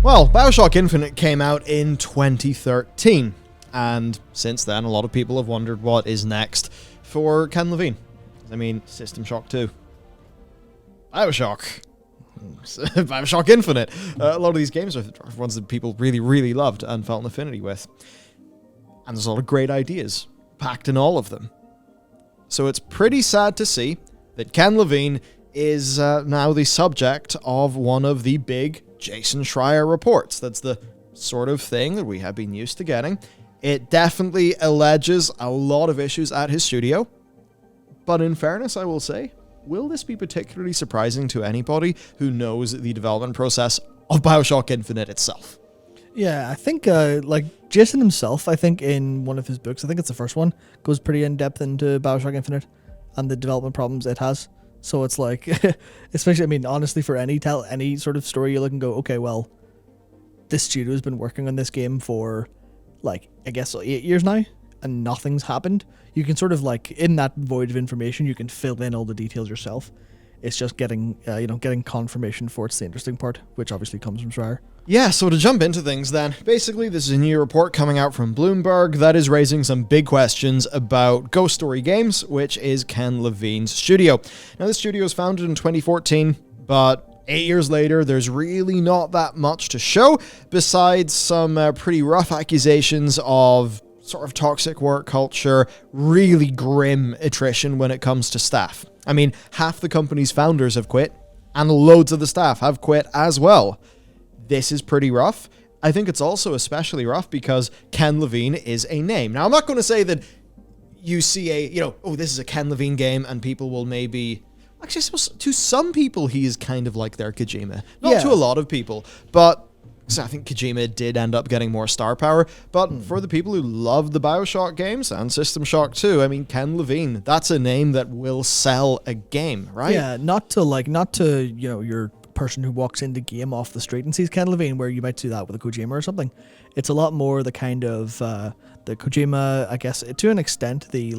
Well, Bioshock Infinite came out in 2013, and since then a lot of people have wondered what is next for Ken Lavine. I mean, System Shock 2. Bioshock. Bioshock Infinite. A lot of these games are ones that people really, really loved and felt an affinity with. And there's a lot of great ideas packed in all of them. So it's pretty sad to see that Ken Lavine is now the subject of one of the big Jason Schreier reports. That's the sort of thing that we have been used to getting. It definitely alleges a lot of issues at his studio. But in fairness, I will say, will this be particularly surprising to anybody who knows the development process of Bioshock Infinite itself? Yeah, I think, Jason himself, I think in one of his books, I think it's the first one, goes pretty in-depth into Bioshock Infinite and the development problems it has. So it's like, especially, I mean, honestly, for any sort of story, you look and go, okay, well, this studio has been working on this game for, I guess 8 years now, and nothing's happened. You can sort of, in that void of information, you can fill in all the details yourself. It's just getting confirmation for it's the interesting part, which obviously comes from Schreier. Yeah, so to jump into things then, basically this is a new report coming out from Bloomberg that is raising some big questions about Ghost Story Games, which is Ken Lavine's studio. Now, this studio was founded in 2014, but 8 years later, there's really not that much to show, besides some pretty rough accusations of sort of toxic work culture, really grim attrition when it comes to staff. I mean, half the company's founders have quit, and loads of the staff have quit as well. This is pretty rough. I think it's also especially rough because Ken Lavine is a name. Now, I'm not going to say that you see this is a Ken Lavine game and people will maybe... Actually, I suppose to some people he is kind of like their Kojima. Not to a lot of people, but... So I think Kojima did end up getting more star power, but for the people who love the Bioshock games and System Shock 2, I mean, Ken Lavine, that's a name that will sell a game, right? Yeah, not to your person who walks into game off the street and sees Ken Lavine, where you might do that with a Kojima or something. It's a lot more the kind of the Kojima, I guess, to an extent, the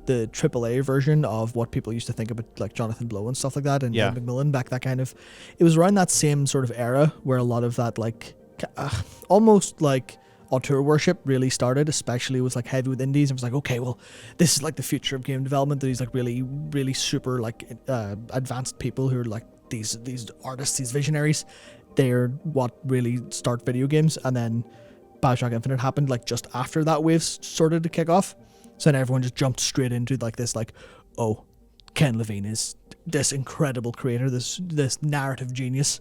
AAA version of what people used to think about, like Jonathan Blow and stuff like that, and Dan McMillan back that kind of. It was around that same sort of era where a lot of that almost like auteur worship really started, especially with heavy with indies. It was like, okay, well, this is the future of game development. These really, really super advanced people who are these artists, these visionaries. They're what really start video games. And then Bioshock Infinite happened just after that wave started to kick off. So then everyone just jumped straight into this, oh, Ken Lavine is this incredible creator, this narrative genius,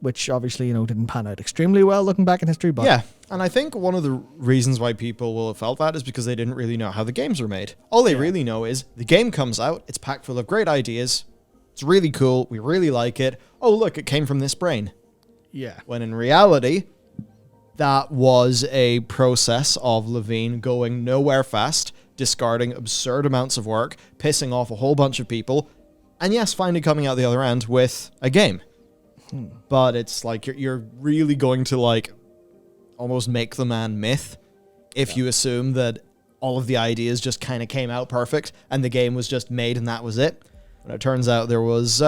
which obviously, didn't pan out extremely well looking back in history. But yeah, and I think one of the reasons why people will have felt that is because they didn't really know how the games were made. All they really know is the game comes out, it's packed full of great ideas, it's really cool, we really like it. Oh, look, it came from this brain. Yeah. When in reality... that was a process of Lavine going nowhere fast, discarding absurd amounts of work, pissing off a whole bunch of people, and yes, finally coming out the other end with a game. But it's you're really going to almost make the man myth if you assume that all of the ideas just kind of came out perfect and the game was just made and that was it. And it turns out there was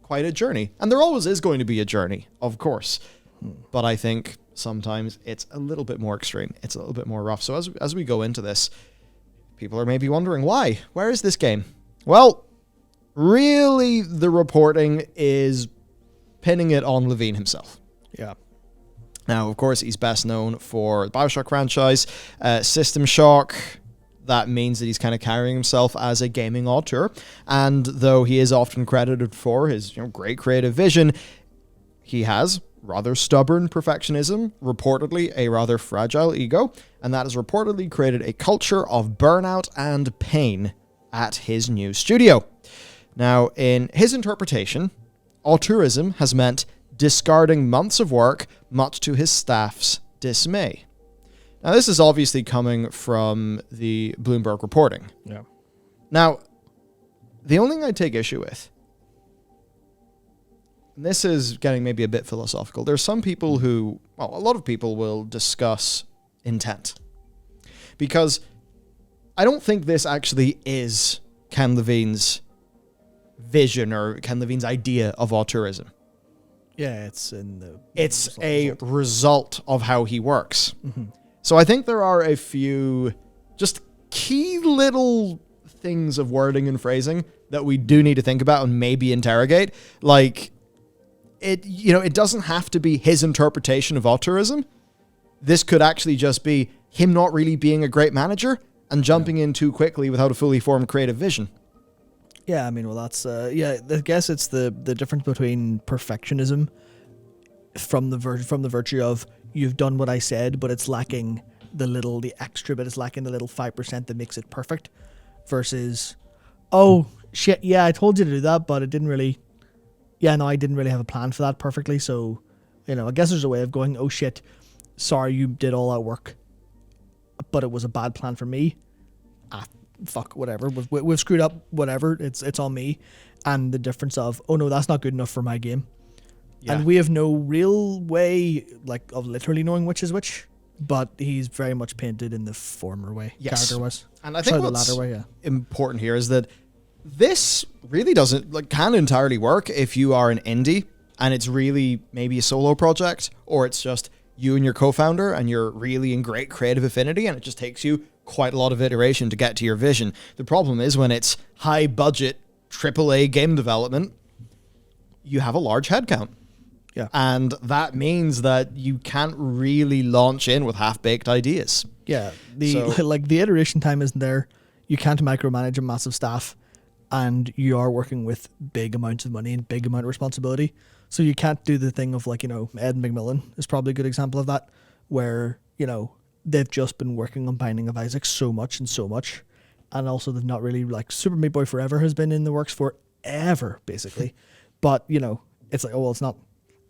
quite a journey, and there always is going to be a journey, of course. But I think sometimes it's a little bit more extreme. It's a little bit more rough. So as we go into this, people are maybe wondering why. Where is this game? Well, really, the reporting is pinning it on Lavine himself. Yeah. Now, of course, he's best known for the Bioshock franchise, System Shock. That means that he's kind of carrying himself as a gaming auteur. And though he is often credited for his great creative vision, he has rather stubborn perfectionism, reportedly a rather fragile ego, and that has reportedly created a culture of burnout and pain at his new studio. Now, in his interpretation, auteurism has meant discarding months of work, much to his staff's dismay. Now, this is obviously coming from the Bloomberg reporting. Yeah. Now, the only thing I take issue with, and this is getting maybe a bit philosophical. There's some people who, a lot of people will discuss intent. Because I don't think this actually is Ken Lavine's vision or Ken Lavine's idea of auteurism. Yeah, it's in the... It's a result of how he works. So I think there are a few just key little things of wording and phrasing that we do need to think about and maybe interrogate. Like, it doesn't have to be his interpretation of auteurism. This could actually just be him not really being a great manager and jumping in too quickly without a fully formed creative vision. Yeah, I mean, well, that's... I guess it's the difference between perfectionism from the virtue of you've done what I said, but it's lacking the extra bit. It's lacking the little 5% that makes it perfect, versus, oh, shit, yeah, I told you to do that, but it didn't really... Yeah, no, I didn't really have a plan for that perfectly, so, I guess there's a way of going, oh, shit, sorry you did all that work, but it was a bad plan for me. Fuck, whatever. We've screwed up, whatever. It's on me. And the difference of, oh, no, that's not good enough for my game. Yeah. And we have no real way, of literally knowing which is which, but he's very much painted in the former way, character-wise. And I think what's important here is that this really can entirely work if you are an indie and it's really maybe a solo project, or it's just you and your co-founder and you're really in great creative affinity and it just takes you quite a lot of iteration to get to your vision. The problem is when it's high budget AAA game development, you have a large headcount. Yeah. And that means that you can't really launch in with half-baked ideas. Yeah. The iteration time isn't there. You can't micromanage a massive staff, and you are working with big amounts of money and big amount of responsibility. So you can't do the thing of Ed McMillan is probably a good example of that, where, they've just been working on Binding of Isaac so much. And also they've not really, Super Meat Boy Forever has been in the works forever, basically. But, it's like, oh, well,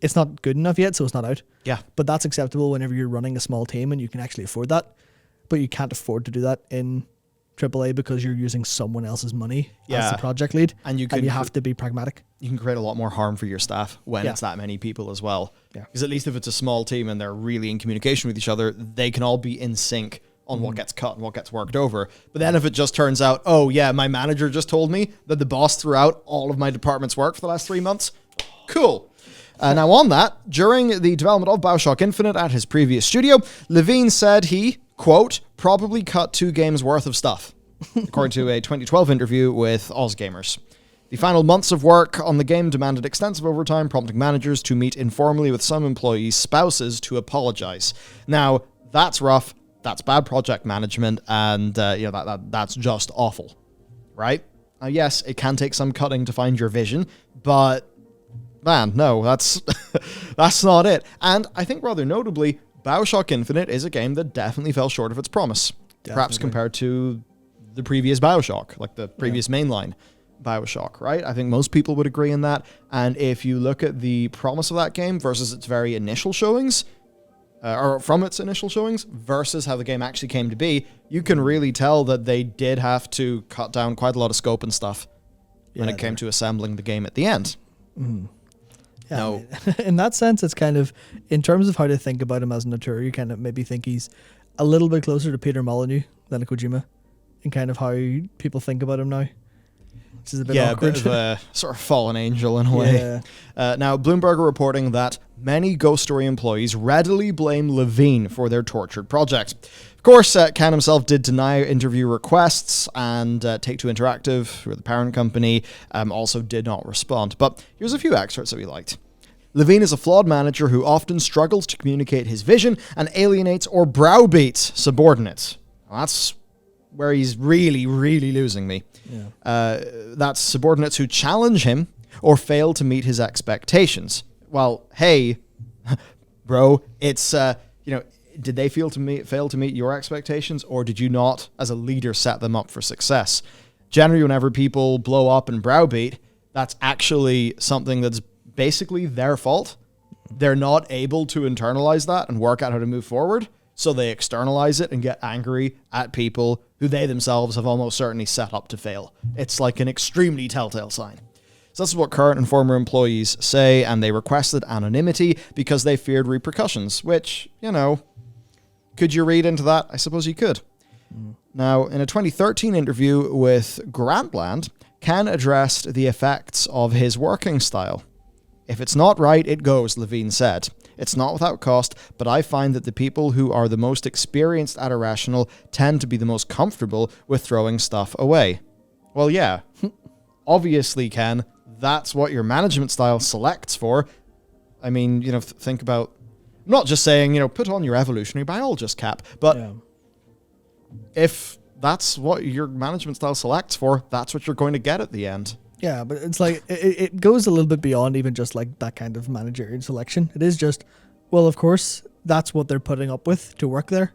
it's not good enough yet, so it's not out. Yeah. But that's acceptable whenever you're running a small team and you can actually afford that. But you can't afford to do that in AAA because you're using someone else's money as the project lead. And you have to be pragmatic. You can create a lot more harm for your staff when it's that many people as well. Yeah. Because at least if it's a small team and they're really in communication with each other, they can all be in sync on what gets cut and what gets worked over. But then if it just turns out, oh yeah, my manager just told me that the boss threw out all of my department's work for the last 3 months, cool. Now on that, during the development of Bioshock Infinite at his previous studio, Lavine said he, quote, probably cut 2 games worth of stuff, according to a 2012 interview with OzGamers. The final months of work on the game demanded extensive overtime, prompting managers to meet informally with some employees' spouses to apologize. Now, that's rough, that's bad project management, and that's just awful, right? Now, yes, it can take some cutting to find your vision, but man, no, that's that's not it. And I think rather notably, Bioshock Infinite is a game that definitely fell short of its promise, perhaps compared to the previous Bioshock, like the previous mainline Bioshock, right? I think most people would agree in that. And if you look at the promise of that game versus its very initial showings, or from its initial showings versus how the game actually came to be, you can really tell that they did have to cut down quite a lot of scope and stuff when it came to assembling the game at the end. Mm. Yeah, no. In that sense, it's kind of, in terms of how to think about him as an auteur, you kind of maybe think he's a little bit closer to Peter Molyneux than a Kojima, in kind of how people think about him now. Which is a bit awkward. A bit of a sort of fallen angel in a way. Now, Bloomberg are reporting that many Ghost Story employees readily blame Lavine for their tortured project. Of course, Ken himself did deny interview requests, and Take-Two Interactive, who are the parent company, also did not respond. But here's a few excerpts that we liked. Lavine is a flawed manager who often struggles to communicate his vision and alienates or browbeats subordinates. Well, that's where he's really, really losing me. Yeah. That's subordinates who challenge him or fail to meet his expectations. Well, hey, bro, it's, did they fail to meet your expectations, or did you not, as a leader, set them up for success? Generally, whenever people blow up and browbeat, that's actually something that's basically their fault. They're not able to internalize that and work out how to move forward, so they externalize it and get angry at people who they themselves have almost certainly set up to fail. It's like an extremely telltale sign. So this is what current and former employees say, and they requested anonymity because they feared repercussions, which, could you read into that? I suppose you could. Now, in a 2013 interview with Grantland, Ken addressed the effects of his working style. If it's not right, it goes, Lavine said. It's not without cost, but I find that the people who are the most experienced at Irrational tend to be the most comfortable with throwing stuff away. Well, yeah. Obviously, Ken, that's what your management style selects for. I mean, think about... I'm not just saying, put on your evolutionary biologist cap, but if that's what your management style selects for, that's what you're going to get at the end. Yeah, but it's like, it goes a little bit beyond even just like that kind of managerial selection. It is just, well, of course, that's what they're putting up with to work there.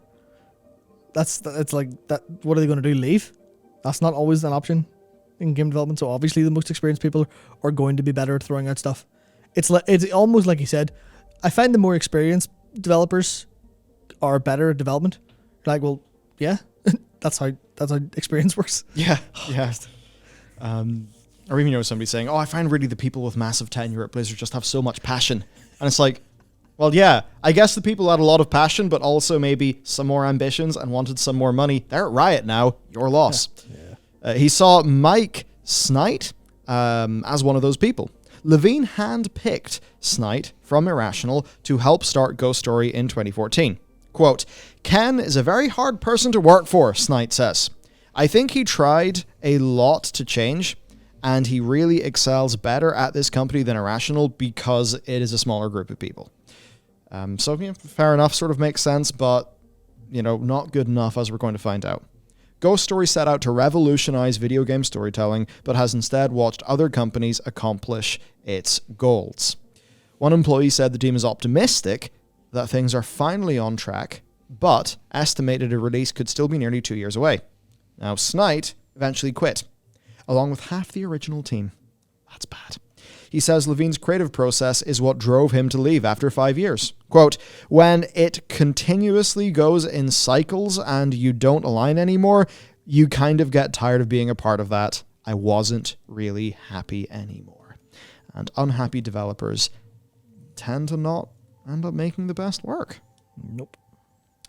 It's like, that. What are they going to do, leave? That's not always an option in game development, so obviously the most experienced people are going to be better at throwing out stuff. It's almost like you said, I find the more experienced developers are better at development. Like, well, yeah, that's how experience works. Yeah. Or even somebody saying, I find really the people with massive tenure at Blizzard just have so much passion. And it's like, well, yeah, I guess the people had a lot of passion, but also maybe some more ambitions and wanted some more money. They're at Riot now. Your loss. Yeah. He saw Mike Snight as one of those people. Lavine hand-picked Snight from Irrational to help start Ghost Story in 2014. Quote, Ken is a very hard person to work for, Snight says. I think he tried a lot to change, and he really excels better at this company than Irrational because it is a smaller group of people. So fair enough, sort of makes sense, but, not good enough, as we're going to find out. Ghost Story set out to revolutionize video game storytelling, but has instead watched other companies accomplish its goals. One employee said the team is optimistic that things are finally on track, but estimated a release could still be nearly 2 years away. Now, Snight eventually quit, along with half the original team. That's bad. He says Lavine's creative process is what drove him to leave after 5 years. Quote, when it continuously goes in cycles and you don't align anymore, you kind of get tired of being a part of that. I wasn't really happy anymore. And unhappy developers tend to not end up making the best work. Nope.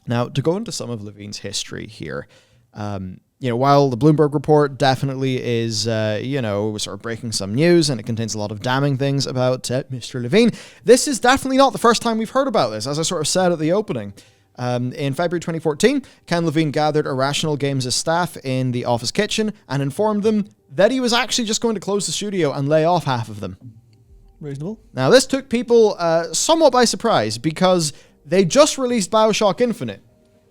Now, to go into some of Lavine's history here, while the Bloomberg report definitely is, sort of breaking some news and it contains a lot of damning things about Mr. Lavine, this is definitely not the first time we've heard about this, as I sort of said at the opening. In February 2014, Ken Lavine gathered Irrational Games' staff in the office kitchen and informed them that he was actually just going to close the studio and lay off half of them. Reasonable. Now, this took people somewhat by surprise because they just released Bioshock Infinite.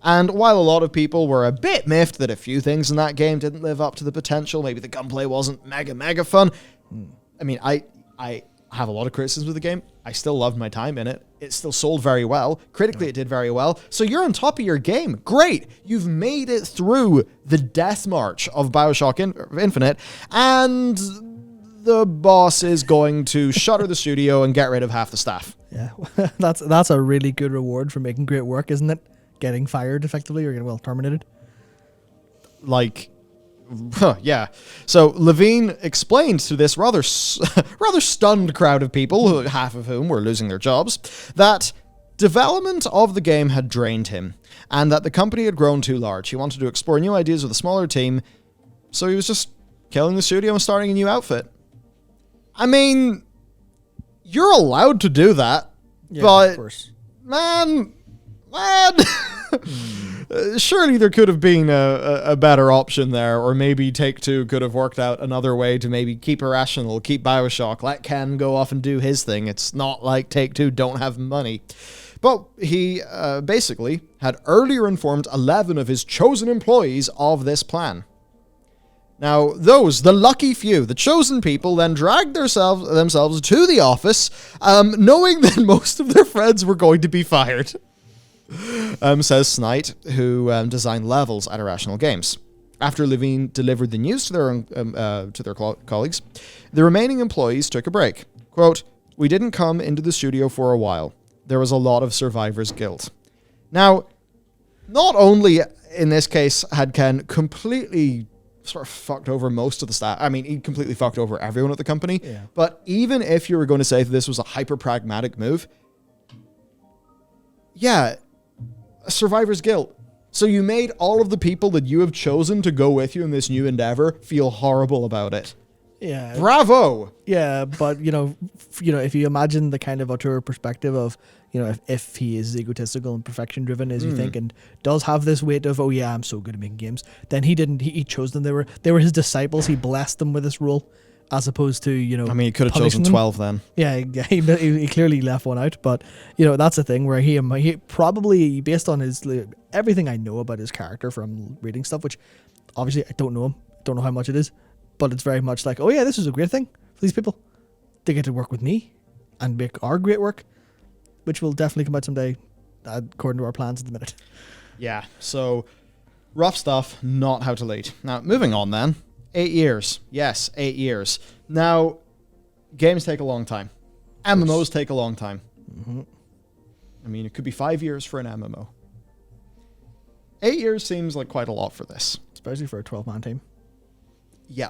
And while a lot of people were a bit miffed that a few things in that game didn't live up to the potential, maybe the gunplay wasn't mega fun. I mean, I have a lot of criticisms of the game. I still loved my time in it. It still sold very well. Critically, it did very well. So you're on top of your game. Great. You've made it through the death march of Bioshock Infinite, and the boss is going to shutter the studio and get rid of half the staff. Yeah, that's a really good reward for making great work, isn't it? Getting fired effectively or getting terminated. Yeah. So Lavine explained to this rather stunned crowd of people, half of whom were losing their jobs, that development of the game had drained him and that the company had grown too large. He wanted to explore new ideas with a smaller team, so he was just killing the studio and starting a new outfit. I mean, you're allowed to do that, but of course. man, surely there could have been a better option there, or maybe Take-Two could have worked out another way to maybe keep Irrational, keep Bioshock, let Ken go off and do his thing. It's not like Take-Two don't have money. But he basically had earlier informed 11 of his chosen employees of this plan. Now, the lucky few, the chosen people, then dragged themselves to the office, knowing that most of their friends were going to be fired. Says Snight, who designed levels at Irrational Games. After Lavine delivered the news to their colleagues, the remaining employees took a break. Quote, we didn't come into the studio for a while. There was a lot of survivor's guilt. Now, not only in this case had Ken completely sort of fucked over most of the staff. I mean, he completely fucked over everyone at the company. Yeah. But even if you were going to say that this was a hyper-pragmatic move, yeah, survivor's guilt. So you made all of the people that you have chosen to go with you in this new endeavor feel horrible about it. Yeah. Bravo! Yeah, but if you imagine the kind of auteur perspective of, if he is egotistical and perfection driven as you think, and does have this weight of, oh yeah, I'm so good at making games, then he didn't. He chose them. They were his disciples. He blessed them with this role, as opposed to I mean, he could have chosen them. 12 then. Yeah, he clearly left one out, but that's the thing where he probably, based on his everything I know about his character from reading stuff, which obviously I don't know him, don't know how much it is, but it's very much like, oh yeah, this is a great thing for these people. They get to work with me and make our great work, which will definitely come out someday, according to our plans at the minute. Yeah, so rough stuff, not how to lead. Now, moving on then. 8 years. Yes, 8 years. Now, games take a long time. MMOs take a long time. Mm-hmm. I mean, it could be 5 years for an MMO. 8 years seems like quite a lot for this. Especially for a 12-man team. Yeah.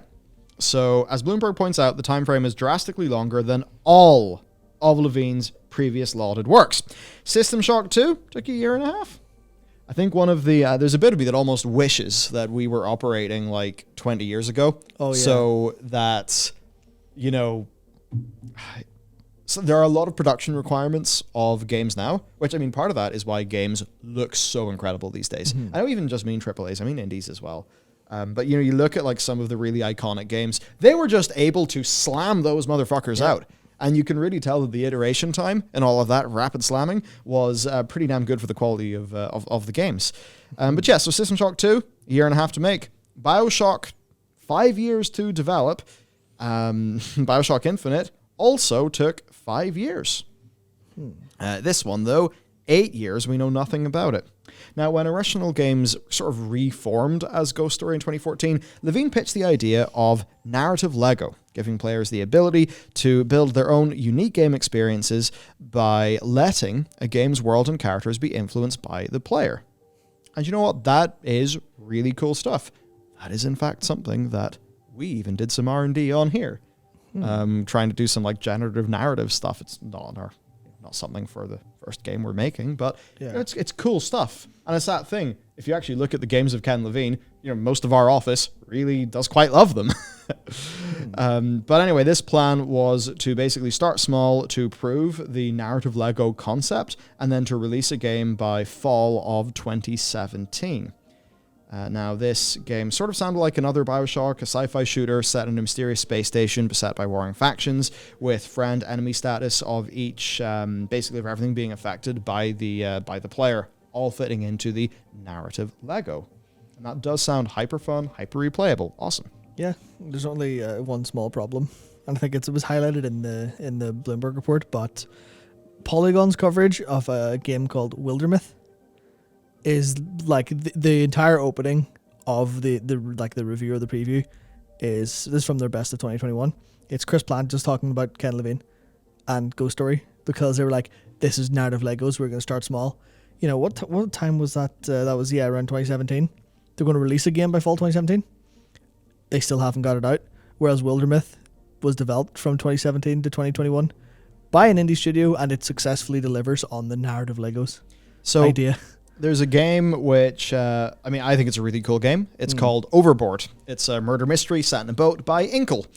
So, as Bloomberg points out, the time frame is drastically longer than all of Lavine's previous lauded works. System Shock 2 took a year and a half. I think one of the... there's a bit of me that almost wishes that we were operating like 20 years ago. Oh, yeah. So that, So there are a lot of production requirements of games now, which, I mean, part of that is why games look so incredible these days. Mm-hmm. I don't even just mean AAAs, I mean indies as well. But, you look at like some of the really iconic games, they were just able to slam those motherfuckers out. And you can really tell that the iteration time and all of that rapid slamming was pretty damn good for the quality of the games. But yeah, so System Shock 2, a year and a half to make. Bioshock, 5 years to develop. Bioshock Infinite also took 5 years. This one, though, 8 years, we know nothing about it. Now, when Original Games sort of reformed as Ghost Story in 2014, Lavine pitched the idea of narrative Lego, giving players the ability to build their own unique game experiences by letting a game's world and characters be influenced by the player. And you know what? That is really cool stuff. That is, in fact, something that we even did some R&D on here. Trying to do some like generative narrative stuff. It's not something for the first game we're making, but it's cool stuff. And it's that thing. If you actually look at the games of Ken Lavine, most of our office really does quite love them. But anyway, this plan was to basically start small to prove the narrative Lego concept and then to release a game by fall of 2017. Now, this game sort of sounded like another Bioshock, a sci-fi shooter set in a mysterious space station beset by warring factions, with friend-enemy status of each, basically of everything being affected by the player, all fitting into the narrative Lego. And that does sound hyper fun, hyper replayable. Awesome. Yeah, there's only one small problem, and I think it was highlighted in the Bloomberg report. But Polygon's coverage of a game called Wildermyth is like the entire opening of the review or the preview is this from their best of 2021. It's Chris Plant just talking about Ken Lavine and Ghost Story, because they were like, this is narrative Legos, we're going to start small. What time was that? That was around 2017. They're going to release a game by fall 2017. They still haven't got it out. Whereas Wildermyth was developed from 2017 to 2021 by an indie studio, and it successfully delivers on the narrative Legos idea. There's a game which, I think it's a really cool game. It's called Overboard. It's a murder mystery set in a boat by Inkle.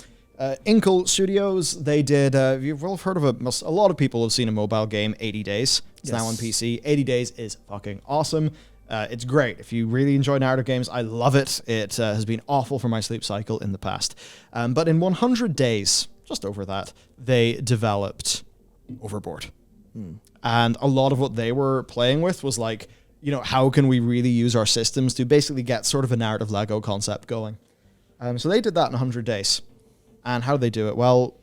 Inkle Studios, they did, you've all heard of it. A lot of people have seen a mobile game, 80 Days. It's now on PC. 80 Days is fucking awesome. It's great. If you really enjoy narrative games, I love it. It has been awful for my sleep cycle in the past. But in 100 days, just over that, they developed Overboard. And a lot of what they were playing with was like, how can we really use our systems to basically get sort of a narrative Lego concept going? So they did that in 100 days. And how did they do it? Well,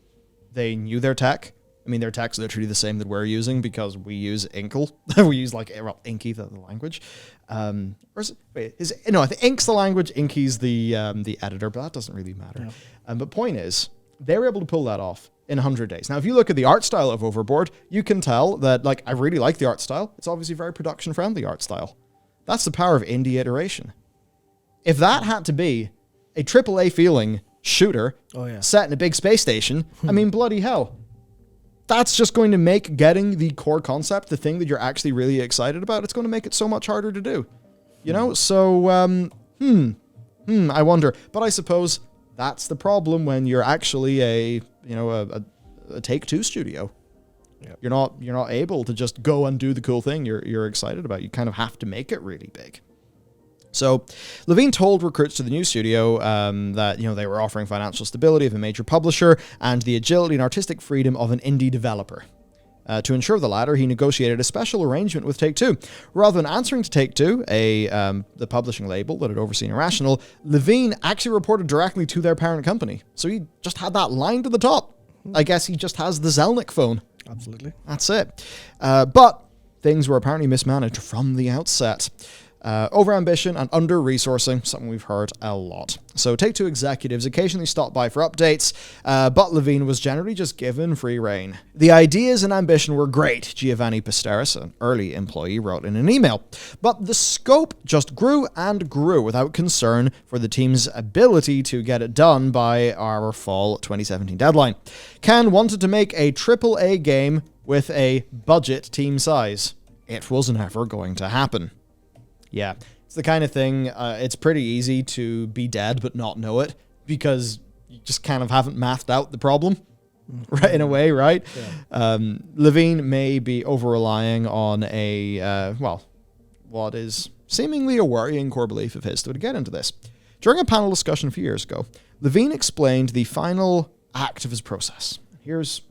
they knew their tech. I mean, their tech's literally the same that we're using because we use Inkle. We use Inky, the language. I think Ink's the language, Inky's the editor, but that doesn't really matter. Yeah. But point is, they were able to pull that off in 100 days. Now, if you look at the art style of Overboard, you can tell that, I really like the art style. It's obviously very production-friendly art style. That's the power of indie iteration. If that had to be a AAA feeling shooter set in a big space station, I mean, bloody hell. That's just going to make getting the core concept, the thing that you're actually really excited about, it's going to make it so much harder to do. So, I wonder. But I suppose That's the problem when you're actually a Take-Two studio. Yep. You're not able to just go and do the cool thing you're excited about. You kind of have to make it really big. So Lavine told recruits to the new studio that they were offering financial stability of a major publisher and the agility and artistic freedom of an indie developer. To ensure the latter, he negotiated a special arrangement with Take-Two. Rather than answering to Take-Two, the publishing label that had overseen Irrational, Lavine actually reported directly to their parent company. So he just had that line to the top. I guess he just has the Zelnick phone. Absolutely. That's it. But things were apparently mismanaged from the outset. Over-ambition and under-resourcing, something we've heard a lot. So Take-Two executives occasionally stopped by for updates, but Lavine was generally just given free rein. The ideas and ambition were great, Giovanni Pisteris, an early employee, wrote in an email, but the scope just grew and grew without concern for the team's ability to get it done by our fall 2017 deadline. Ken wanted to make a AAA game with a budget team size. It was never going to happen. Yeah, it's the kind of thing, it's pretty easy to be dead but not know it, because you just kind of haven't mathed out the problem, right, in a way, right? Yeah. Lavine may be over-relying on what is seemingly a worrying core belief of his. So to get into this, during a panel discussion a few years ago, Lavine explained the final act of his process. This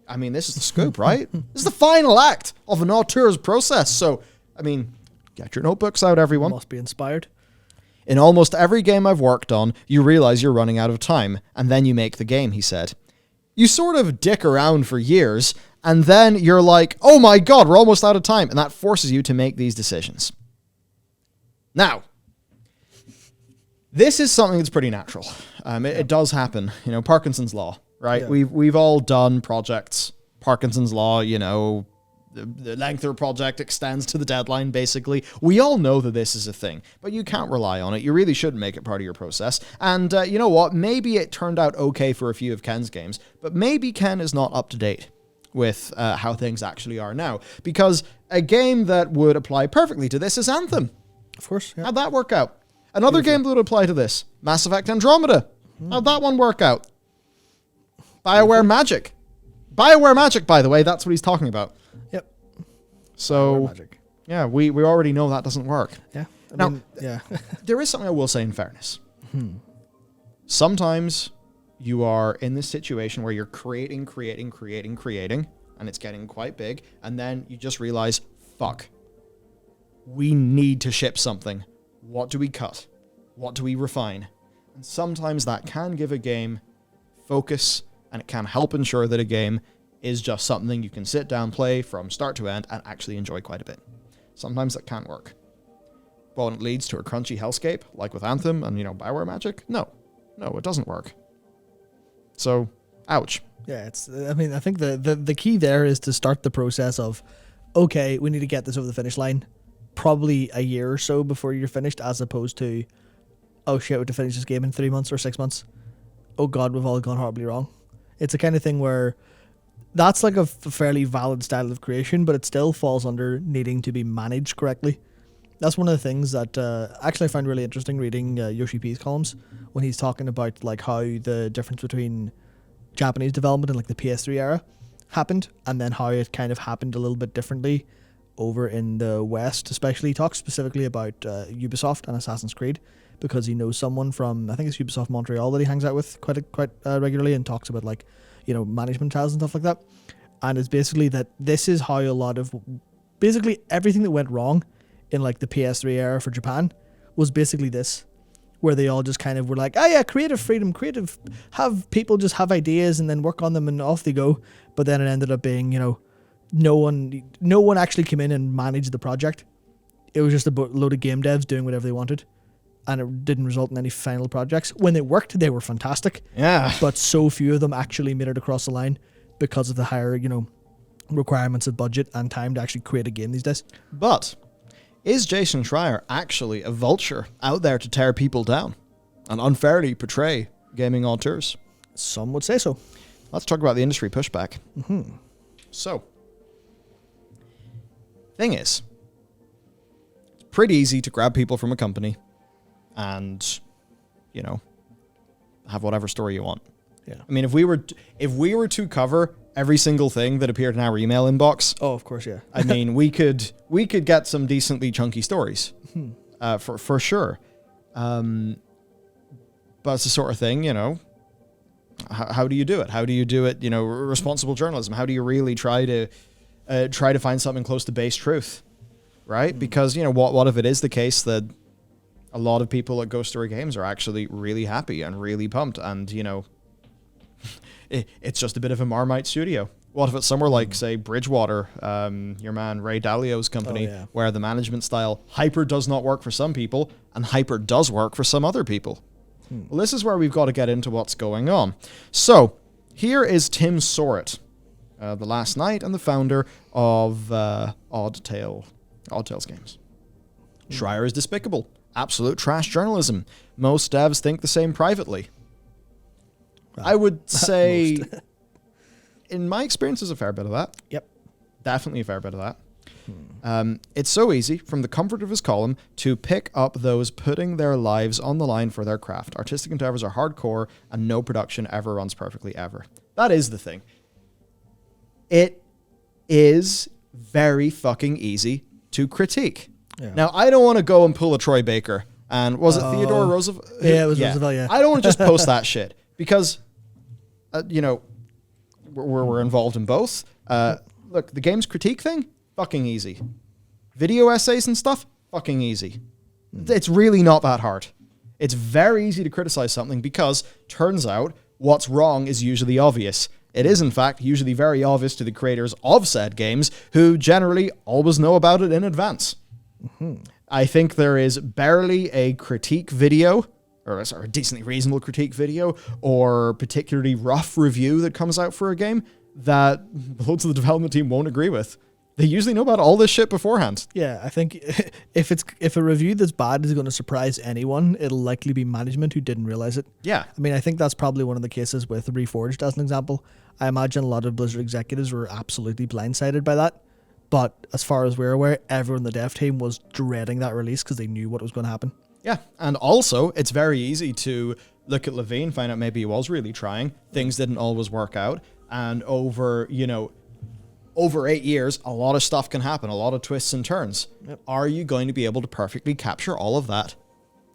is the scoop, right? This is the final act of an auteur's process, so, get your notebooks out, everyone. Must be inspired. In almost every game I've worked on, you realize you're running out of time, and then you make the game, he said. You sort of dick around for years, and then you're like, oh my god, we're almost out of time, and that forces you to make these decisions. Now, this is something that's pretty natural. It does happen. Parkinson's Law, right? Yeah. We've all done projects. Parkinson's Law, the length of a project extends to the deadline, basically. We all know that this is a thing, but you can't rely on it. You really shouldn't make it part of your process. And you know what? Maybe it turned out okay for a few of Ken's games, but maybe Ken is not up to date with how things actually are now. Because a game that would apply perfectly to this is Anthem. Of course. Yeah. How'd that work out? Another game that would apply to this, Mass Effect Andromeda. How'd that one work out? BioWare Magic. BioWare Magic, by the way, that's what he's talking about. Yep. So, yeah, we already know that doesn't work. Yeah. Yeah. There is something I will say in fairness. Sometimes you are in this situation where you're creating, and it's getting quite big, and then you just realize, fuck, we need to ship something. What do we cut? What do we refine? And sometimes that can give a game focus, and it can help ensure that a game is just something you can sit down, play from start to end, and actually enjoy quite a bit. Sometimes that can't work. But when it leads to a crunchy hellscape, like with Anthem and, BioWare Magic, no, it doesn't work. So, ouch. Yeah, I think the key there is to start the process of, okay, we need to get this over the finish line, probably a year or so before you're finished, as opposed to, oh shit, we have to finish this game in 3 months or 6 months. Oh god, we've all gone horribly wrong. It's a kind of thing where that's like a fairly valid style of creation, but it still falls under needing to be managed correctly. That's one of the things that actually I find really interesting reading Yoshi P's columns when he's talking about like how the difference between Japanese development and like the PS3 era happened, and then how it kind of happened a little bit differently over in the West. Especially, he talks specifically about Ubisoft and Assassin's Creed, because he knows someone from, I think it's Ubisoft Montreal, that he hangs out with quite regularly, and talks about like, management styles and stuff like that. And it's basically that this is how a lot of basically everything that went wrong in like the PS3 era for Japan was basically this, where they all just kind of were like, oh yeah, creative freedom, have people just have ideas and then work on them and off they go. But then it ended up being, no one actually came in and managed the project. It was just a load of game devs doing whatever they wanted, and it didn't result in any final projects. When they worked, they were fantastic. Yeah. But so few of them actually made it across the line because of the higher, requirements of budget and time to actually create a game these days. But is Jason Schreier actually a vulture out there to tear people down and unfairly portray gaming auteurs? Some would say so. Let's talk about the industry pushback. So, thing is, it's pretty easy to grab people from a company and, have whatever story you want. Yeah. I mean, if we were to cover every single thing that appeared in our email inbox, Oh, of course, yeah. I mean, we could get some decently chunky stories, for sure. But it's the sort of thing, you know. How do you do it? How do you do it? You know, responsible journalism. How do you really try to find something close to base truth, right? Because, you know, what if it is the case that a lot of people at Ghost Story Games are actually really happy and really pumped, and, you know, it's just a bit of a Marmite studio. What if it's somewhere like, say, Bridgewater, your man Ray Dalio's company, where the management style hyper does not work for some people and hyper does work for some other people? Well, this is where we've got to get into what's going on. So, here is Tim Sorrett, the last night and the founder of Odd Tales Games. Schreier is despicable. Absolute trash journalism. Most devs think the same privately. I would say, in my experience, there's a fair bit of that. Yep. Definitely a fair bit of that. It's so easy, from the comfort of his column, to pick up those putting their lives on the line for their craft. Artistic endeavors are hardcore, and no production ever runs perfectly, ever. That is the thing. It is very fucking easy to critique. Yeah. Now, I don't want to go and pull a Troy Baker, and was it Theodore Roosevelt? Yeah, it was Roosevelt, yeah. I don't want to just post that shit, because, you know, we're involved in both. Look, the games critique thing, fucking easy. Video essays and stuff, fucking easy. It's really not that hard. It's very easy to criticize something because, turns out, what's wrong is usually obvious. It is, in fact, usually very obvious to the creators of said games, who generally always know about it in advance. I think there is barely a critique video, or a decently reasonable critique video, or particularly rough review that comes out for a game that loads of the development team won't agree with. They usually know about all this shit beforehand. Yeah, I think if a review that's bad is going to surprise anyone, it'll likely be management who didn't realize it. Yeah. I mean, I think that's probably one of the cases with Reforged as an example. I imagine a lot of Blizzard executives were absolutely blindsided by that. But as far as we're aware, everyone in the dev team was dreading that release because they knew what was going to happen. Yeah, and also, it's very easy to look at Lavine, find out maybe he was really trying. Things didn't always work out. And over 8 years, a lot of stuff can happen, a lot of twists and turns. Yep. Are you going to be able to perfectly capture all of that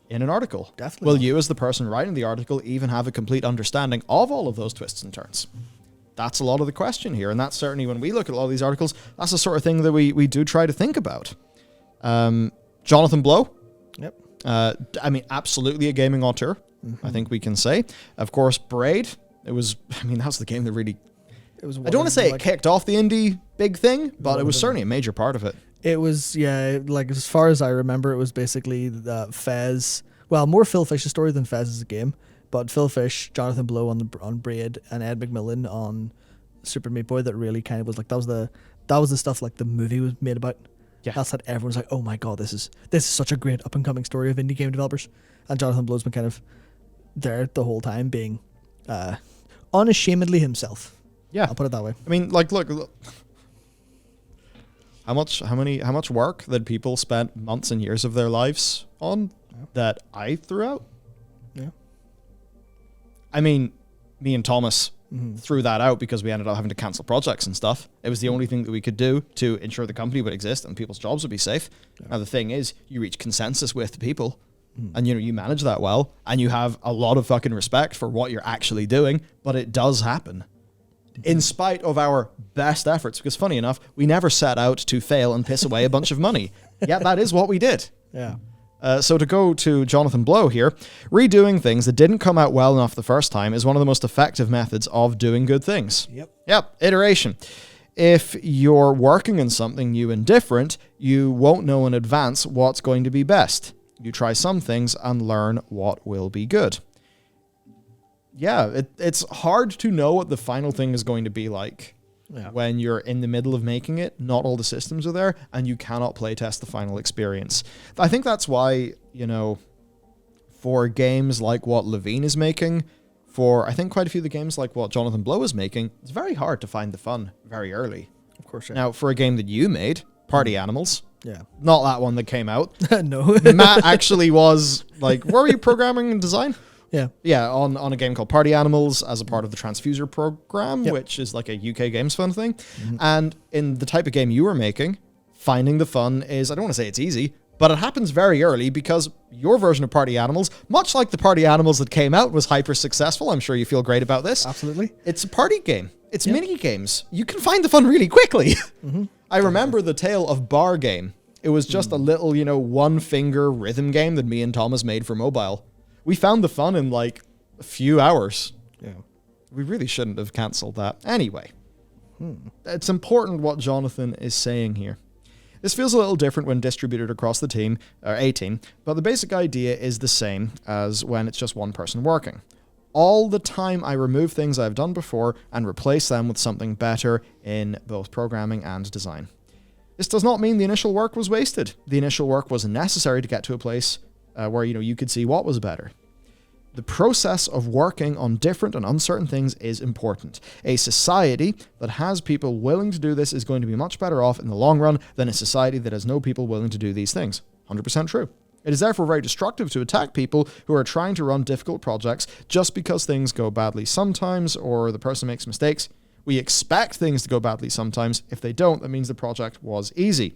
in an article? Definitely. Will you, as the person writing the article, even have a complete understanding of all of those twists and turns? That's a lot of the question here, and that's certainly, when we look at a lot of these articles, that's the sort of thing that we do try to think about. Jonathan Blow. Yep. I mean, absolutely a gaming auteur, I think we can say. Of course, Braid. That's the game that really... I don't want to say it kicked off the indie big thing, but it was certainly a major part of it. It was, yeah, like as far as I remember, it was basically Fez. Well, more Phil Fish's story than Fez as a game, but Phil Fish, Jonathan Blow on Braid, and Ed McMillan on Super Meat Boy that really kind of was like, that was the stuff like the movie was made about. Yeah. That's that everyone's like, oh my god, this is such a great up and coming story of indie game developers. And Jonathan Blow's been kind of there the whole time, being unashamedly himself. Yeah, I'll put it that way. I mean, like, look, how much work that people spent months and years of their lives on that I threw out? Yeah. I mean, me and Thomas threw that out because we ended up having to cancel projects and stuff. It was the only thing that we could do to ensure the company would exist and people's jobs would be safe. Yeah. Now, the thing is, you reach consensus with the people, and you manage that well, and you have a lot of fucking respect for what you're actually doing, but it does happen. In spite of our best efforts, because funny enough, we never set out to fail and piss away a bunch of money. Yet that is what we did. Yeah. So to go to Jonathan Blow here, redoing things that didn't come out well enough the first time is one of the most effective methods of doing good things. Yep, iteration. If you're working on something new and different, you won't know in advance what's going to be best. You try some things and learn what will be good. Yeah, it's hard to know what the final thing is going to be like when you're in the middle of making it. Not all the systems are there, and you cannot playtest the final experience. I think that's why, for games like what Lavine is making, for I think quite a few of the games like what Jonathan Blow is making, it's very hard to find the fun very early. Of course, yeah. Now, for a game that you made, Party Animals, yeah, not that one that came out. No. Matt actually was like, where were you programming and design? Yeah, on a game called Party Animals as a part of the Transfuser program, Yep. which is like a UK Games Fund thing. And in the type of game you were making, finding the fun is, I don't want to say it's easy, but it happens very early because your version of Party Animals, much like the Party Animals that came out, was hyper successful. I'm sure you feel great about this. Absolutely. It's a party game. It's mini games. You can find the fun really quickly. I remember the Tale of Bar game. It was just a little, one finger rhythm game that me and Thomas made for mobile. We found the fun in like a few hours. Yeah. We really shouldn't have cancelled that. Anyway, it's important what Jonathan is saying here. This feels a little different when distributed across the team, or a team, but the basic idea is the same as when it's just one person working. All the time I remove things I've done before and replace them with something better in both programming and design. This does not mean the initial work was wasted. The initial work was necessary to get to a place where you could see what was better. The process of working on different and uncertain things is important. A society that has people willing to do this is going to be much better off in the long run than a society that has no people willing to do these things. 100% true. It is therefore very destructive to attack people who are trying to run difficult projects just because things go badly sometimes or the person makes mistakes. We expect things to go badly sometimes. If they don't, that means the project was easy.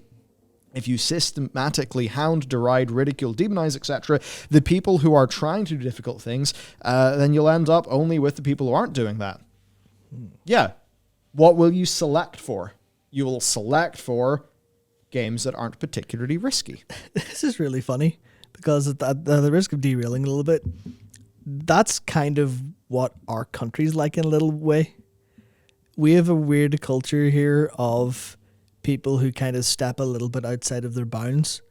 If you systematically hound, deride, ridicule, demonize, etc., the people who are trying to do difficult things, then you'll end up only with the people who aren't doing that. Yeah. What will you select for? You will select for games that aren't particularly risky. This is really funny because at the risk of derailing a little bit, that's kind of what our country's like in a little way. We have a weird culture here of people who kind of step a little bit outside of their bounds,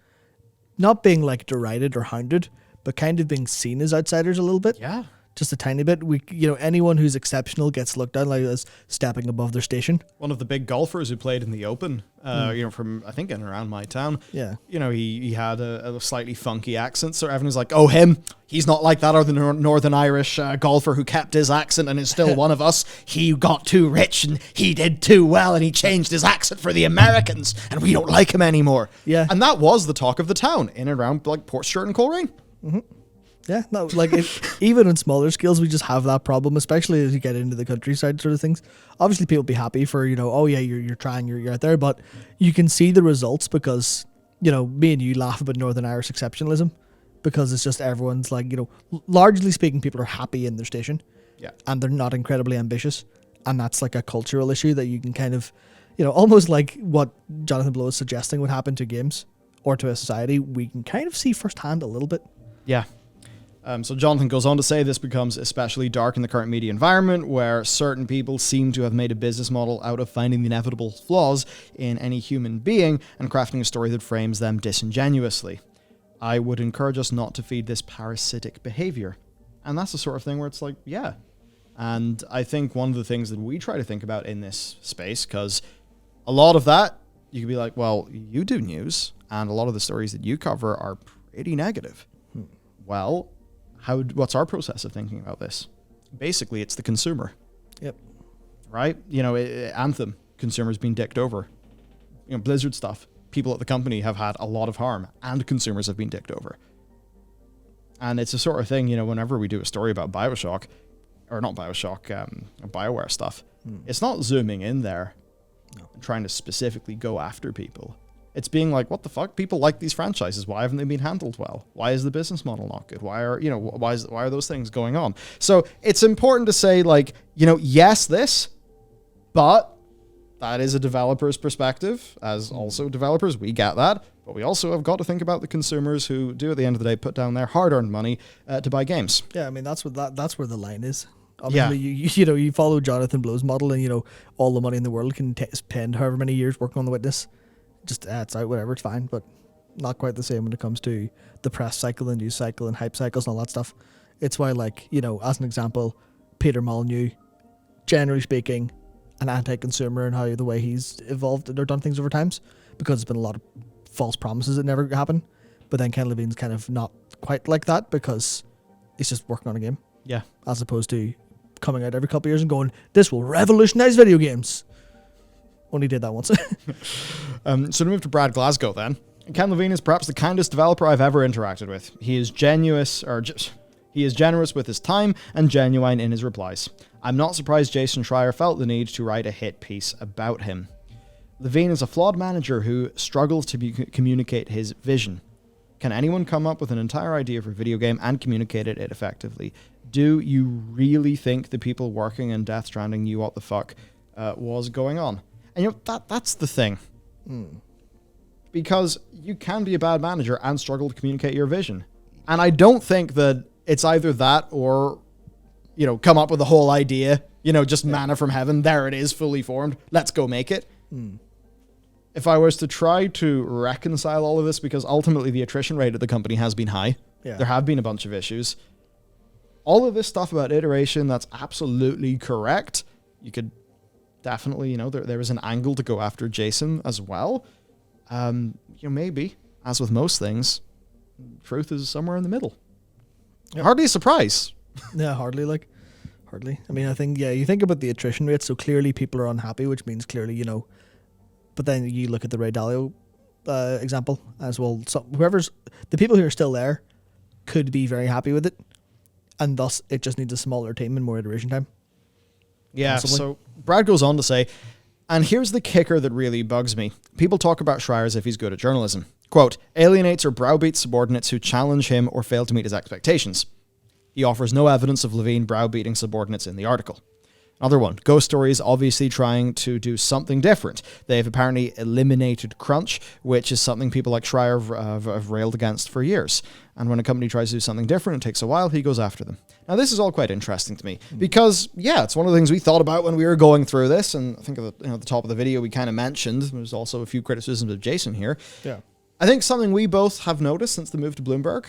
not being like derided or hounded, but kind of being seen as outsiders a little bit. Yeah. Just a tiny bit. Anyone who's exceptional gets looked at like as stepping above their station. One of the big golfers who played in the Open, from I think in and around my town. Yeah. He had a slightly funky accent, so everyone's like, "Oh, him? He's not like that other Northern Irish golfer who kept his accent and is still one of us. He got too rich and he did too well and he changed his accent for the Americans and we don't like him anymore." Yeah. And that was the talk of the town in and around like Portstewart and Coleraine. Yeah, no, like even on smaller scales, we just have that problem, especially as you get into the countryside sort of things. Obviously, people be happy for, oh yeah, you're trying, you're out there, but you can see the results because, me and you laugh about Northern Irish exceptionalism because it's just everyone's like, largely speaking, people are happy in their station. Yeah. And they're not incredibly ambitious. And that's like a cultural issue that you can kind of, almost like what Jonathan Blow is suggesting would happen to games or to a society, we can kind of see firsthand a little bit. Yeah. So Jonathan goes on to say this becomes especially dark in the current media environment where certain people seem to have made a business model out of finding the inevitable flaws in any human being and crafting a story that frames them disingenuously. I would encourage us not to feed this parasitic behavior. And that's the sort of thing where it's like, yeah. And I think one of the things that we try to think about in this space, because a lot of that, you could be like, well, you do news, and a lot of the stories that you cover are pretty negative. Well, what's our process of thinking about this? Basically, it's the consumer. Yep. Right? Anthem, consumers being dicked over. Blizzard stuff, people at the company have had a lot of harm, and consumers have been dicked over. And it's a sort of thing, whenever we do a story about Bioshock, or not Bioshock, BioWare stuff, it's not zooming in there and trying to specifically go after people. It's being like, what the fuck? People like these franchises. Why haven't they been handled well? Why is the business model not good? Why are those things going on? So it's important to say, like, yes, this, but that is a developer's perspective. As also developers, we get that, but we also have got to think about the consumers who do, at the end of the day, put down their hard-earned money to buy games. Yeah, I mean that's where the line is. Obviously, you follow Jonathan Blow's model, and all the money in the world can spend however many years working on The Witness. Just it's out, whatever, it's fine, but not quite the same when it comes to the press cycle and news cycle and hype cycles and all that stuff. It's why, like, as an example, Peter Molyneux, generally speaking, an anti-consumer in how the way he's evolved or done things over times, because there's been a lot of false promises that never happen. But then Ken Lavine's kind of not quite like that because he's just working on a game. Yeah. As opposed to coming out every couple of years and going, this will revolutionize video games. Only did that once. So to move to Brad Glasgow then. Ken Lavine is perhaps the kindest developer I've ever interacted with. He is He is generous with his time and genuine in his replies. I'm not surprised Jason Schreier felt the need to write a hit piece about him. Lavine is a flawed manager who struggles to communicate his vision. Can anyone come up with an entire idea for a video game and communicate it effectively? Do you really think the people working in Death Stranding knew what the fuck was going on? And that's the thing. Because you can be a bad manager and struggle to communicate your vision. And I don't think that it's either that or, come up with a whole idea, just manna from heaven. There it is, fully formed. Let's go make it. If I was to try to reconcile all of this, because ultimately the attrition rate of the company has been high. Yeah. There have been a bunch of issues. All of this stuff about iteration, that's absolutely correct. You could definitely, there was an angle to go after Jason as well. Maybe, as with most things, truth is somewhere in the middle. Yep. Hardly a surprise. Yeah, hardly. I mean, I think, you think about the attrition rate, so clearly people are unhappy, which means clearly, but then you look at the Ray Dalio example as well. So the people who are still there could be very happy with it, and thus it just needs a smaller team and more iteration time. Yeah, possibly. So Brad goes on to say, and here's the kicker that really bugs me. People talk about Schreier as if he's good at journalism. Quote, alienates or browbeats subordinates who challenge him or fail to meet his expectations. He offers no evidence of Lavine browbeating subordinates in the article. Another one, Ghost Story is obviously trying to do something different. They've apparently eliminated crunch, which is something people like Schreier have railed against for years. And when a company tries to do something different, it takes a while, he goes after them. Now, this is all quite interesting to me because, it's one of the things we thought about when we were going through this. And I think at the top of the video, we kind of mentioned, there's also a few criticisms of Jason here. Yeah. I think something we both have noticed since the move to Bloomberg,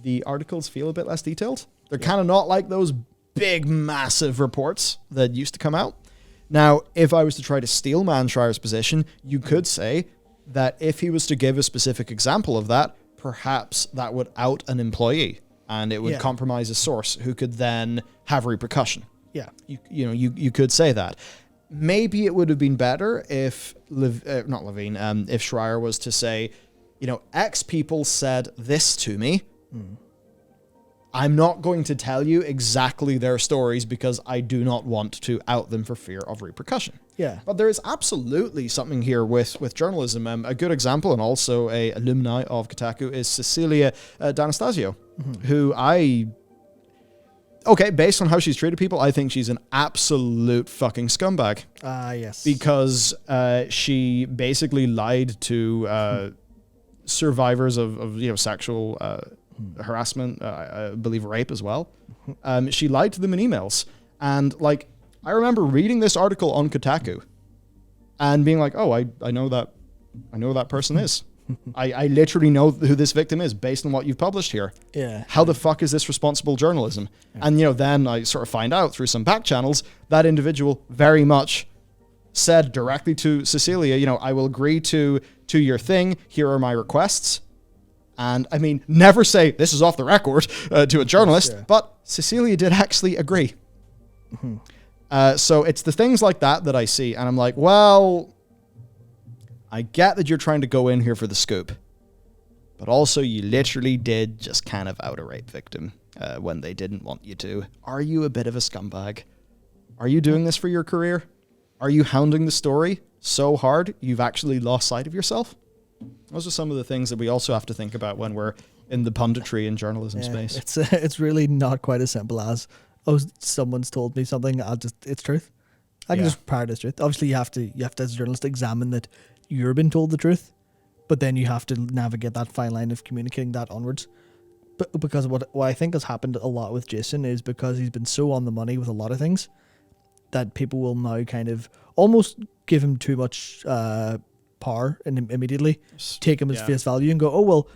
the articles feel a bit less detailed. They're kind of not like those big, massive reports that used to come out. Now, if I was to try to steel man Schreier's position, you could say that if he was to give a specific example of that, perhaps that would out an employee and it would compromise a source who could then have repercussion. Yeah. You could say that. Maybe it would have been better if, if Schreier was to say, X people said this to me. I'm not going to tell you exactly their stories because I do not want to out them for fear of repercussion. Yeah. But there is absolutely something here with journalism. A good example, and also a alumni of Kotaku, is Cecilia D'Anastasio, who based on how she's treated people, I think she's an absolute fucking scumbag. Yes. Because she basically lied to survivors of sexual harassment, I believe rape as well. She lied to them in emails. And I remember reading this article on Kotaku and being like, oh, I know that person is. I literally know who this victim is based on what you've published here. Yeah. How the fuck is this responsible journalism? Yeah. And, then I sort of find out through some back channels that individual very much said directly to Cecilia, I will agree to your thing. Here are my requests. And I mean, never say this is off the record to a journalist, but Cecilia did actually agree. So it's the things like that I see. And I'm like, well, I get that you're trying to go in here for the scoop, but also you literally did just kind of out a rape victim when they didn't want you to. Are you a bit of a scumbag? Are you doing this for your career? Are you hounding the story so hard you've actually lost sight of yourself? Those are some of the things that we also have to think about when we're in the punditry and journalism space. It's really not quite as simple as, someone's told me something, it's truth. I can just parrot as truth. Obviously, you have to as a journalist examine that you're being told the truth, but then you have to navigate that fine line of communicating that onwards. But because what I think has happened a lot with Jason is because he's been so on the money with a lot of things that people will now kind of almost give him too much power and immediately take him as face value and go, oh, well,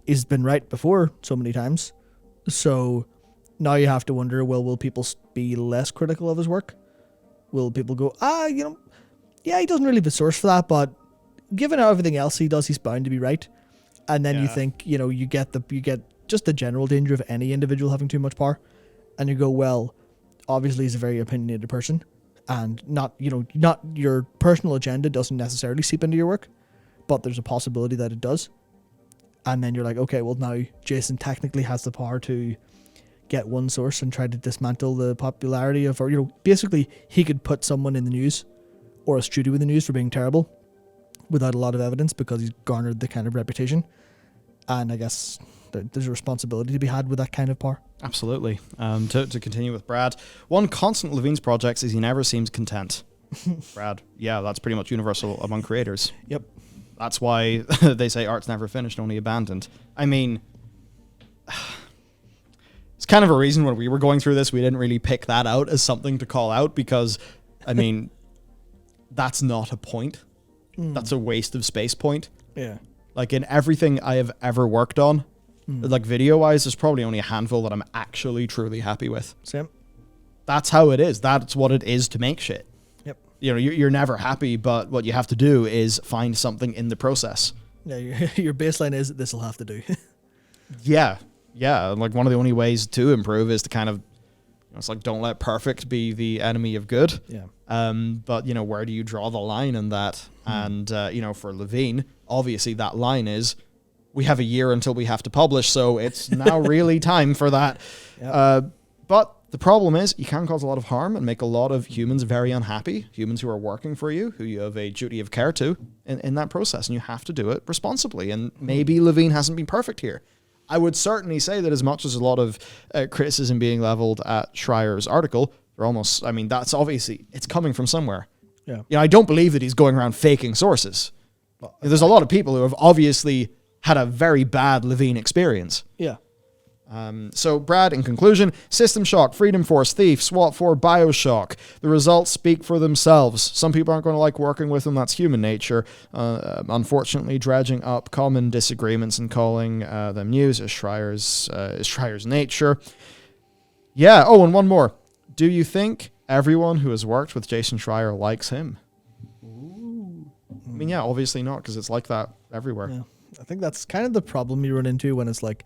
he's been right before so many times. So now you have to wonder, well, will people be less critical of his work? Will people go, he doesn't really have a source for that, but given everything else he does, he's bound to be right. And then you think, you get just the general danger of any individual having too much power. And you go, well, obviously he's a very opinionated person. And not your personal agenda doesn't necessarily seep into your work, but there's a possibility that it does. And then you're like, okay, well now Jason technically has the power to get one source and try to dismantle the popularity of, or, you know, basically he could put someone in the news or a studio in the news for being terrible without a lot of evidence because he's garnered the kind of reputation. And I guess there's a responsibility to be had with that kind of power. Absolutely. To continue with Brad, one constant of Levine's projects is he never seems content. Brad, yeah, that's pretty much universal among creators. Yep. That's why they say art's never finished, only abandoned. I mean, it's kind of a reason when we were going through this, we didn't really pick that out as something to call out because, I mean, that's not a point. That's a waste of space point. Yeah. Like in everything I have ever worked on, like video-wise, there's probably only a handful that I'm actually truly happy with. Same. That's how it is. That's what it is to make shit. Yep. You know, you're never happy, but what you have to do is find something in the process. Yeah, your baseline is this will have to do. Yeah. Like one of the only ways to improve is to kind of, it's like don't let perfect be the enemy of good. Yeah. But you know, where do you draw the line in that? And you know, for Lavine, obviously that line is we have a year until we have to publish, so it's now really time for that. Yep. But the problem is you can cause a lot of harm and make a lot of humans very unhappy, humans who are working for you, who you have a duty of care to in that process, and you have to do it responsibly. And maybe Lavine hasn't been perfect here. I would certainly say that as much as a lot of criticism being leveled at Schreier's article, they're almost, I mean, that's obviously, it's coming from somewhere. Yeah. You know, I don't believe that he's going around faking sources. There's a lot of people who have obviously had a very bad Lavine experience. Yeah. So, Brad, in conclusion, System Shock, Freedom Force, Thief, SWAT 4, Bioshock. The results speak for themselves. Some people aren't going to like working with them. That's human nature. Unfortunately, dredging up common disagreements and calling them news is Schreier's nature. Yeah. Oh, and one more. Do you think everyone who has worked with Jason Schreier likes him? Ooh. I mean, yeah, obviously not, because it's like that everywhere. Yeah. I think that's kind of the problem you run into when it's like,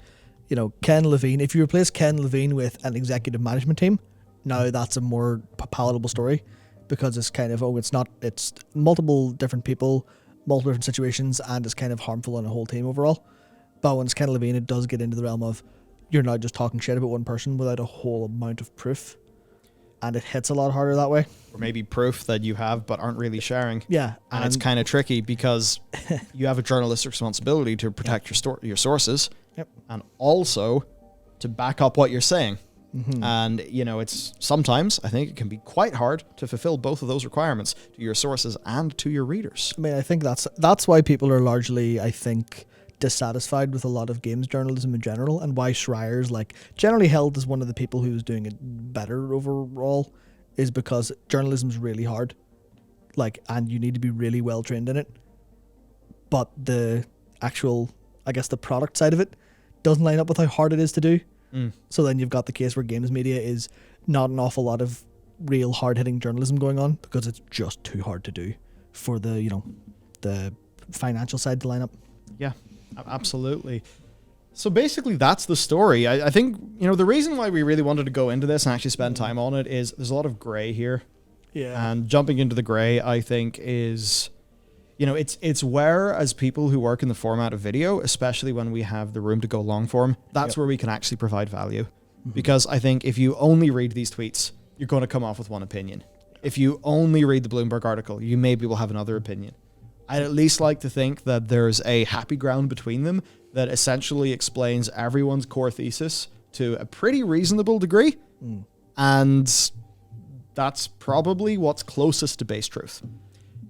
you know, Ken Lavine. If you replace Ken Lavine with an executive management team, now that's a more palatable story because it's kind of, it's multiple different people, multiple different situations, and it's kind of harmful on a whole team overall. But when it's Ken Lavine, it does get into the realm of you're not just talking shit about one person without a whole amount of proof. And it hits a lot harder that way. Or maybe proof that you have but aren't really sharing. Yeah. And it's kind of tricky because you have a journalistic responsibility to protect your sources. Yep. And also to back up what you're saying. Mm-hmm. And, you know, it's sometimes, I think it can be quite hard to fulfill both of those requirements to your sources and to your readers. I mean, I think that's why people are largely, I think, dissatisfied with a lot of games journalism in general, and why Schreier's like generally held as one of the people who's doing it better overall is because journalism's really hard, like, and you need to be really well trained in it. But the actual, I guess, the product side of it doesn't line up with how hard it is to do. So then you've got the case where games media is not an awful lot of real hard-hitting journalism going on because it's just too hard to do for the, you know, the financial side to line up. Yeah. Absolutely. So basically that's the story. I think, you know, the reason why we really wanted to go into this and actually spend time on it is there's a lot of gray here. Yeah. And jumping into the gray, I think, is, you know, it's where, as people who work in the format of video, especially when we have the room to go long form, that's where we can actually provide value. Mm-hmm. Because I think if you only read these tweets, you're going to come off with one opinion. If you only read the Bloomberg article, you maybe will have another opinion. I'd at least like to think that there's a happy ground between them that essentially explains everyone's core thesis to a pretty reasonable degree. And that's probably what's closest to base truth.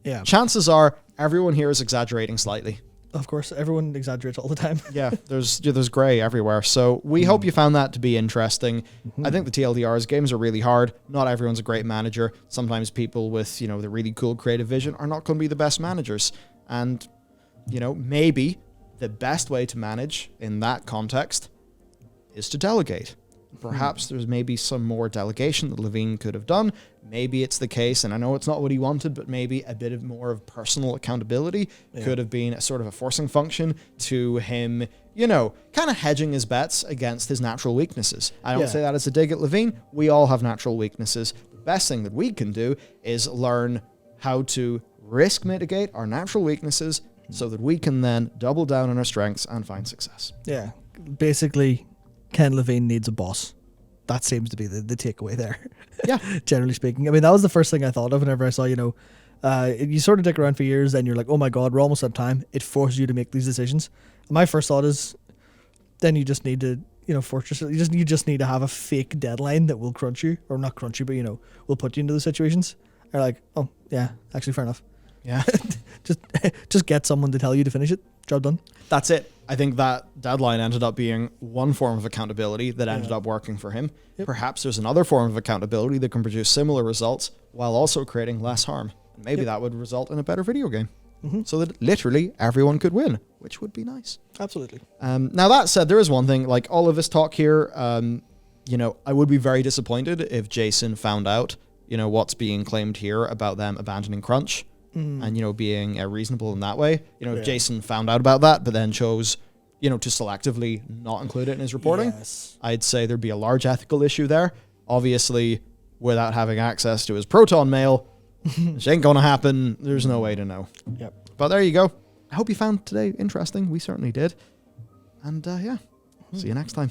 Yeah. Chances are everyone here is exaggerating slightly. Of course, everyone exaggerates all the time. Yeah, there's gray everywhere. So we hope you found that to be interesting. I think the TLDR's games are really hard. Not everyone's a great manager. Sometimes people with, you know, the really cool creative vision are not going to be the best managers. And, you know, maybe the best way to manage in that context is to delegate. Perhaps there's maybe some more delegation that Lavine could have done. Maybe it's the case, and I know it's not what he wanted, but maybe a bit of more of personal accountability could have been a sort of a forcing function to him, you know, kind of hedging his bets against his natural weaknesses. I don't say that as a dig at Lavine. We all have natural weaknesses. The best thing that we can do is learn how to risk mitigate our natural weaknesses so that we can then double down on our strengths and find success. Yeah. Basically, Ken Lavine needs a boss. that seems to be the takeaway there. Yeah. Generally speaking. I mean, that was the first thing I thought of whenever I saw, you sort of dick around for years, and you're like, oh my God, we're almost out of time. It forces you to make these decisions. And my first thought is, then you just need to, force yourself. You just need to have a fake deadline that will crunch you, or not crunch you, but will put you into the situations. Or like, oh yeah, actually fair enough. Yeah. just get someone to tell you to finish it. Job done. That's it. I think that deadline ended up being one form of accountability that ended up working for him. Yep. Perhaps there's another form of accountability that can produce similar results while also creating less harm. Maybe that would result in a better video game. So that literally everyone could win, which would be nice. Absolutely. Now that said, there is one thing, like all of this talk here, I would be very disappointed if Jason found out, what's being claimed here about them abandoning Crunch. And, being reasonable in that way. If Jason found out about that, but then chose, to selectively not include it in his reporting, I'd say there'd be a large ethical issue there. Obviously, without having access to his Proton mail, which ain't going to happen. There's no way to know. Yep. But there you go. I hope you found today interesting. We certainly did. And, see you next time.